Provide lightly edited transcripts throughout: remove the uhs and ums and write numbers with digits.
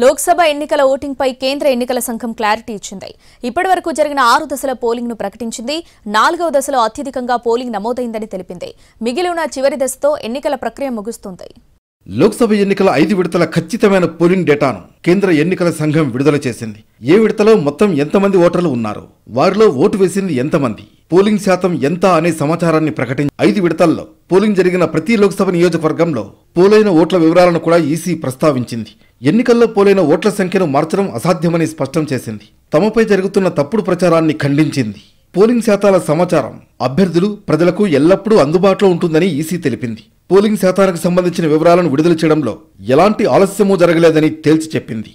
లోక్సభ ఎన్నికల ఓటింగ్ పై కేంద్ర ఎన్నికల సంఘం క్లారిటీ ఇచ్చింది. ఇప్పటివరకు జరిగిన 6 దశల పోలింగ్ ను ప్రకటించింది. 4వ దశలో అత్యధికంగా పోలింగ్ నమోదైందని తెలిపింది. మిగిలి ఉన్న చివరి దశతో ఎన్నికల ప్రక్రియ ముగుస్తుంది. లోక్సభ ఎన్నికల 5 విడతల ఖచ్చితమైన పోలింగ్ డేటాను కేంద్ర ఎన్నికల సంఘం విడుదల చేసింది. ఏ విడతలో మొత్తం ఎంతమంది ఓటర్లు ఉన్నారు, వారిలో ఓటు వేసింది ఎంతమంది, పోలింగ్ శాతం ఎంత అనే సమాచారాన్ని ప్రకటించి 5 విడతల్లో పోలింగ్ జరిగిన ప్రతి లోక్సభ నియోజకవర్గంలో పోలైన ఓట్ల వివరాలను కూడా ఈసీ ప్రస్తావించింది. ఎన్నికల్లో పోలైన ఓట్ల సంఖ్యను మార్చడం అసాధ్యమని స్పష్టం చేసింది. తమపై జరుగుతున్న తప్పుడు ప్రచారాన్ని ఖండించింది. పోలింగ్ శాతాల సమాచారం అభ్యర్థులు, ప్రజలకు ఎల్లప్పుడూ అందుబాటులో ఉంటుందని ఈసీ తెలిపింది. పోలింగ్ శాతానికి సంబంధించిన వివరాలను విడుదల చేయడంలో ఎలాంటి ఆలస్యమూ జరగలేదని తేల్చి చెప్పింది.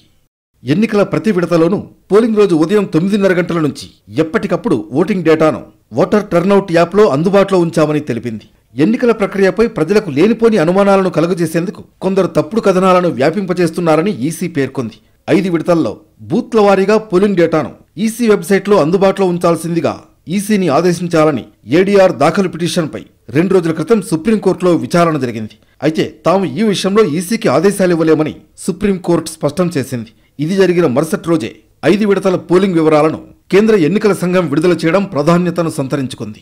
ఎన్నికల ప్రతి విడతలోనూ పోలింగ్ రోజు ఉదయం 9:30 గంటల నుంచి ఎప్పటికప్పుడు ఓటింగ్ డేటాను ఓటర్ టర్నౌట్ యాప్లో అందుబాటులో ఉంచామని తెలిపింది. ఎన్నికల ప్రక్రియపై ప్రజలకు లేనిపోని అనుమానాలను కలుగజేసేందుకు కొందరు తప్పుడు కథనాలను వ్యాపింపచేస్తున్నారని ఈసీ పేర్కొంది. 5 విడతల్లో బూత్ల వారీగా పోలింగ్ డేటాను ఈసీ వెబ్సైట్లో అందుబాటులో ఉంచాల్సిందిగా ఈసీని ఆదేశించాలని ఏడీఆర్ దాఖలు పిటిషన్పై 2 రోజుల క్రితం సుప్రీంకోర్టులో విచారణ జరిగింది. అయితే తాము ఈ విషయంలో ఈసీకి ఆదేశాలు ఇవ్వలేమని సుప్రీంకోర్టు స్పష్టం చేసింది. ఇది జరిగిన మరుసటి రోజే 5 విడతల పోలింగ్ వివరాలను కేంద్ర ఎన్నికల సంఘం విడుదల చేయడం ప్రాధాన్యతను సంతరించుకుంది.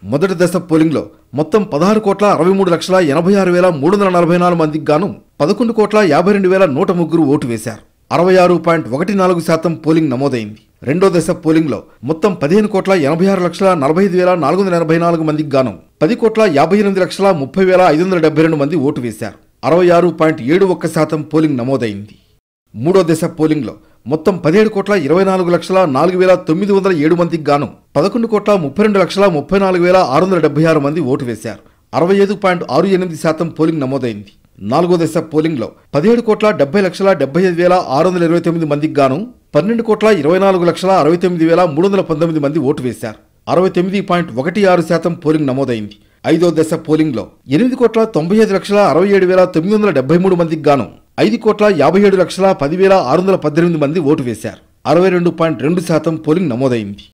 మొదటి దశ పోలింగ్లో మొత్తం 16,63,86,344 మందికి గాను 11,52,103 ఓటు వేశారు. 66.14% పోలింగ్ నమోదైంది. రెండో దశ పోలింగ్లో మొత్తం 15,86,45,484 మందికి గాను 10,58,30,572 మంది ఓటు వేశారు. 66.71% పోలింగ్ నమోదైంది. మూడో దశ పోలింగ్లో మొత్తం 17,24,04,907 మందికి గాను 11,32,34,676 మంది ఓటు వేశారు. 65.68% పోలింగ్ నమోదైంది. నాలుగో దశ పోలింగ్లో 17,70,75,629 మందికి గాను 12,24,69,319 మంది ఓటు వేశారు. 69.16% పోలింగ్ నమోదైంది. ఐదో దశ పోలింగ్లో 8,95,67,973 మందికి గాను 5,57,10,618 మంది ఓటు వేశారు. 62.2% పోలింగ్ నమోదైంది.